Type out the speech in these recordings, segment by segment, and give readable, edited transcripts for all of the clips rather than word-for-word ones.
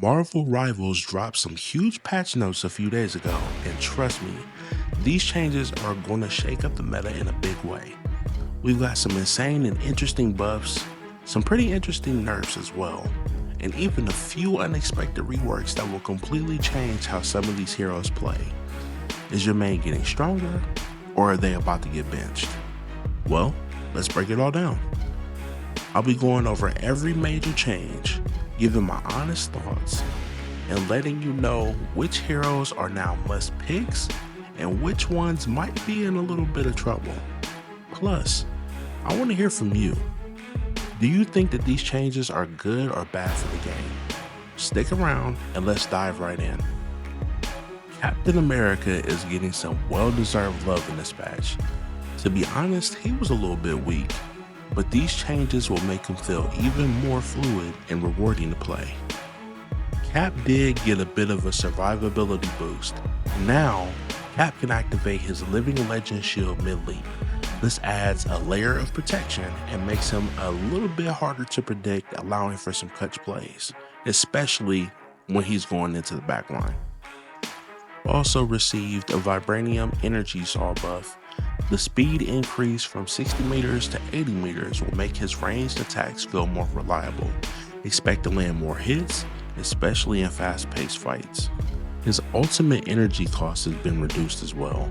Marvel Rivals dropped some huge patch notes a few days ago, and trust me, these changes are going to shake up the meta in a big way. We've got some insane and interesting buffs, some pretty interesting nerfs as well, and even a few unexpected reworks that will completely change how some of these heroes play. Is your main getting stronger, or are they about to get benched? Well, let's break it all down. I'll be going over every major change, giving my honest thoughts, and letting you know which heroes are now must picks and which ones might be in a little bit of trouble. Plus, I want to hear from you. Do you think that these changes are good or bad for the game? Stick around and let's dive right in. Captain America is getting some well-deserved love in this patch. To be honest, he was a little bit weak, but these changes will make him feel even more fluid and rewarding to play. Cap did get a bit of a survivability boost. Now, Cap can activate his Living Legend shield mid-leap. This adds a layer of protection and makes him a little bit harder to predict, allowing for some clutch plays, especially when he's going into the backline. Also received a Vibranium Energy Saw buff. The speed increase from 60 meters to 80 meters will make his ranged attacks feel more reliable. Expect to land more hits, especially in fast-paced fights. His ultimate energy cost has been reduced as well,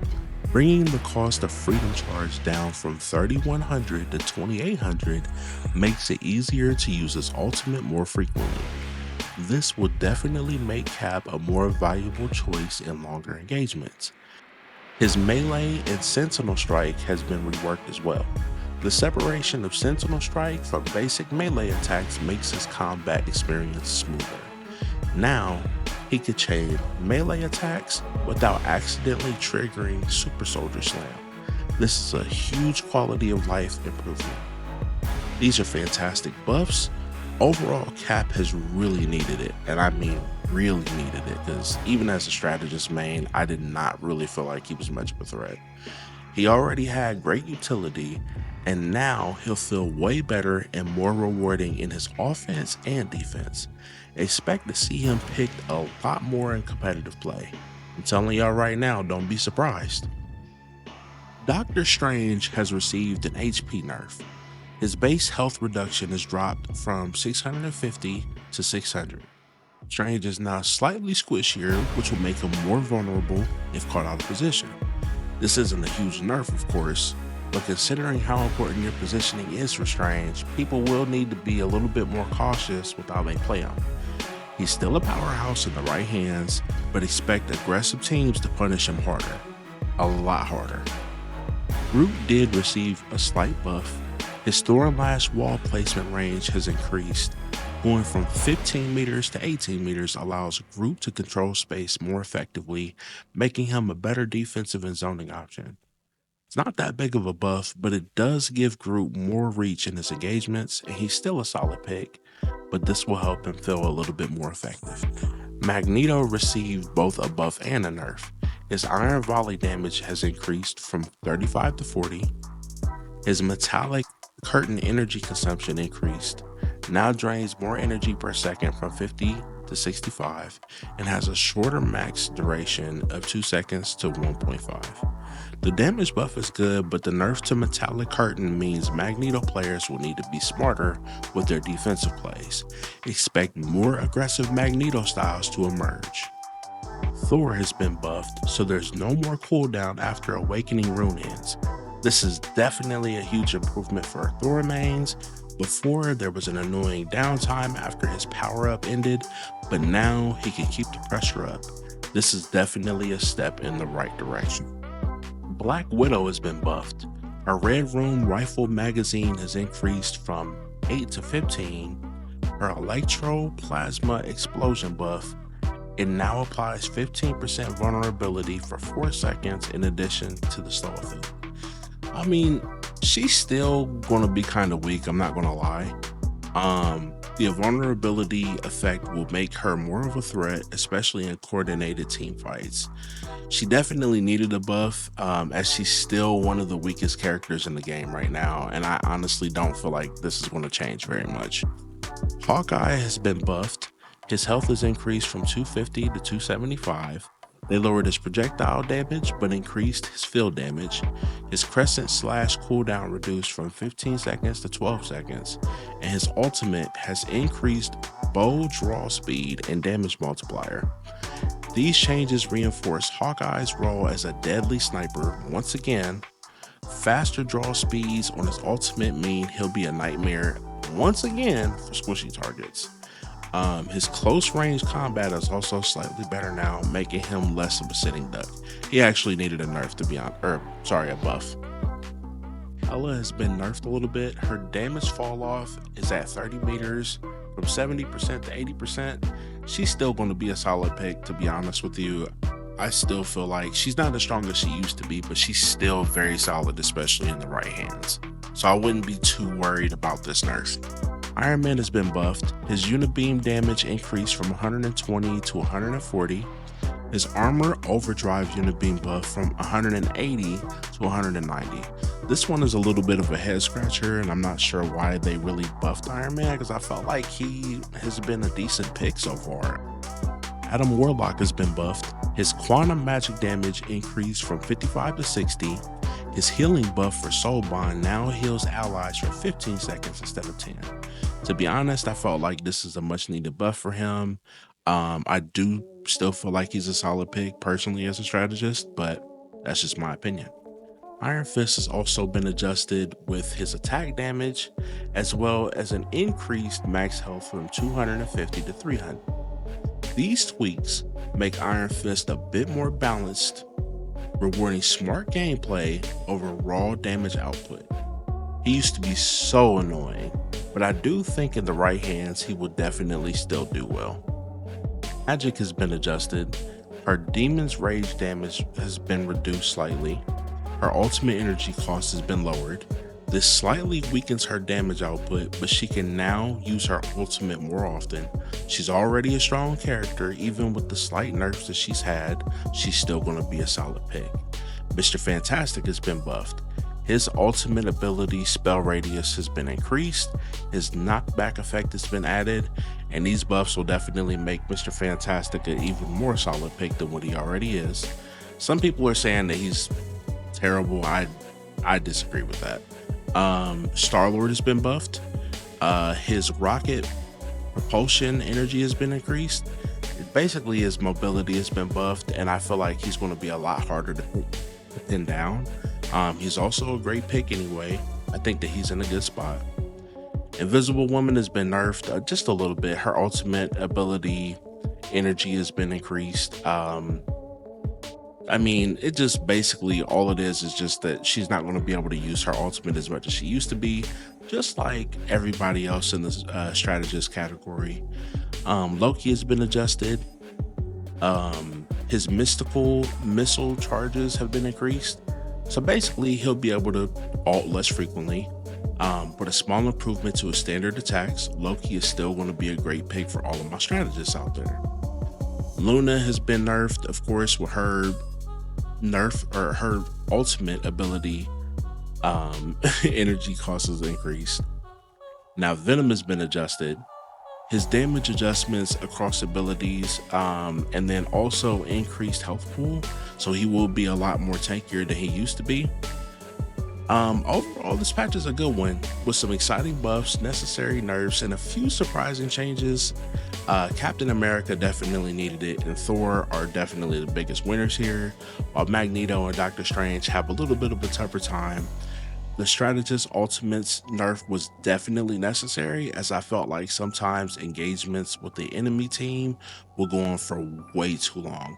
bringing the cost of Freedom Charge down from 3,100 to 2,800 makes it easier to use his ultimate more frequently. This will definitely make Cap a more valuable choice in longer engagements. His melee and Sentinel Strike has been reworked as well. The separation of Sentinel Strike from basic melee attacks makes his combat experience smoother. Now, he could chain melee attacks without accidentally triggering Super Soldier Slam. This is a huge quality of life improvement. These are fantastic buffs. Overall, Cap has really needed it, and I mean really needed it, because even as a strategist main, I did not really feel like he was much of a threat. He already had great utility, and now he'll feel way better and more rewarding in his offense and defense. Expect to see him picked a lot more in competitive play. I'm telling y'all right now, don't be surprised. Doctor Strange has received an HP nerf. His base health reduction is dropped from 650 to 600. Strange is now slightly squishier, which will make him more vulnerable if caught out of position. This isn't a huge nerf, of course, but considering how important your positioning is for Strange, people will need to be a little bit more cautious with how they play him. He's still a powerhouse in the right hands, but expect aggressive teams to punish him harder. A lot harder. Groot did receive a slight buff. His Thor and Lash wall placement range has increased. Going from 15 meters to 18 meters allows Groot to control space more effectively, making him a better defensive and zoning option. It's not that big of a buff, but it does give Groot more reach in his engagements, and he's still a solid pick, but this will help him feel a little bit more effective. Magneto received both a buff and a nerf. His Iron Volley damage has increased from 35 to 40. His Metallic Curtain energy consumption increased, now drains more energy per second from 50 to 65, and has a shorter max duration of 2 seconds to 1.5. The damage buff is good, but the nerf to Metallic Curtain means Magneto players will need to be smarter with their defensive plays. Expect more aggressive Magneto styles to emerge. Thor has been buffed, so there's no more cooldown after Awakening Rune ends. This is definitely a huge improvement for Thor mains. Before, there was an annoying downtime after his power-up ended, but now he can keep the pressure up. This is definitely a step in the right direction. Black Widow has been buffed. Her Red Room rifle magazine has increased from 8 to 15. Her Electro Plasma Explosion buff, it now applies 15% vulnerability for 4 seconds in addition to the slow effect. I mean, she's still gonna be kind of weak, I'm not gonna lie. The vulnerability effect will make her more of a threat, especially in coordinated team fights. She definitely needed a buff, as she's still one of the weakest characters in the game right now, and I honestly don't feel like this is going to change very much. Hawkeye has been buffed. His health is increased from 250 to 275. They lowered his projectile damage but increased his field damage. His crescent slash cooldown reduced from 15 seconds to 12 seconds. And his ultimate has increased bow draw speed and damage multiplier. These changes reinforce Hawkeye's role as a deadly sniper once again. Faster draw speeds on his ultimate mean he'll be a nightmare once again for squishy targets. His close range combat is also slightly better now, making him less of a sitting duck. He actually needed a nerf to be on, or sorry, a buff. Ella has been nerfed a little bit. Her damage fall off is at 30 meters from 70% to 80%. She's still going to be a solid pick, to be honest with you. I still feel like she's not as strong as she used to be, but she's still very solid, especially in the right hands. So I wouldn't be too worried about this nerf. Iron Man has been buffed. His unibeam damage increased from 120 to 140. His armor overdrive unibeam buff from 180 to 190. This one is a little bit of a head scratcher, and I'm not sure why they really buffed Iron Man because I felt like he has been a decent pick so far. Adam Warlock has been buffed. His quantum magic damage increased from 55 to 60. His healing buff for Soul Bond now heals allies for 15 seconds instead of 10. To be honest, I felt like this is a much needed buff for him. I do still feel like he's a solid pick personally as a strategist, but that's just my opinion. Iron Fist has also been adjusted with his attack damage as well as an increased max health from 250 to 300. These tweaks make Iron Fist a bit more balanced, rewarding smart gameplay over raw damage output. He used to be so annoying, but I do think in the right hands he will definitely still do well. Magic has been adjusted. Her Demon's Rage damage has been reduced slightly. Her ultimate energy cost has been lowered. This slightly weakens her damage output, but she can now use her ultimate more often. She's already a strong character. Even with the slight nerfs that she's had, she's still going to be a solid pick. Mr. Fantastic has been buffed. His ultimate ability spell radius has been increased, his knockback effect has been added, and these buffs will definitely make Mr. Fantastic an even more solid pick than what he already is. Some people are saying that he's terrible. I disagree with that. Star-Lord has been buffed. His rocket propulsion energy has been increased. Basically, his mobility has been buffed, and I feel like he's going to be a lot harder to pin down. He's also a great pick anyway. I think that he's in a good spot. Invisible Woman has been nerfed just a little bit. Her ultimate ability energy has been increased. I mean, it just basically all it is just that she's not going to be able to use her ultimate as much as she used to be, just like everybody else in the strategist category. Loki has been adjusted. His mystical missile charges have been increased. So basically, he'll be able to ult less frequently. But a small improvement to his standard attacks, Loki is still going to be a great pick for all of my strategists out there. Luna has been nerfed, of course, with her nerf or her ultimate ability energy cost is increased. Now Venom has been adjusted. His damage adjustments across abilities and then also increased health pool, so he will be a lot more tankier than he used to be. Overall, this patch is a good one with some exciting buffs, necessary nerfs, and a few surprising changes. Captain America definitely needed it, and Thor are definitely the biggest winners here, while Magneto and Doctor Strange have a little bit of a tougher time. The Strategist Ultimates nerf was definitely necessary, as I felt like sometimes engagements with the enemy team will go on for way too long,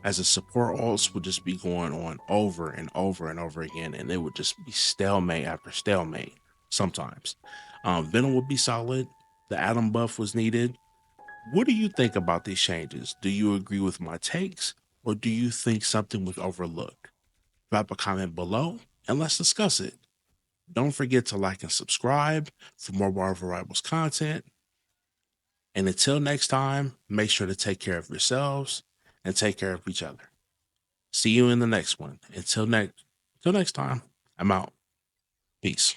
as the support ults would just be going on over and over and over again, and it would just be stalemate after stalemate sometimes. Venom would be solid. The Atom buff was needed. What do you think about these changes? Do you agree with my takes, or do you think something was overlooked? Drop a comment below and let's discuss it. Don't forget to like and subscribe for more Marvel Rivals content. And until next time, make sure to take care of yourselves and take care of each other. See you in the next one. Until next time, I'm out. Peace.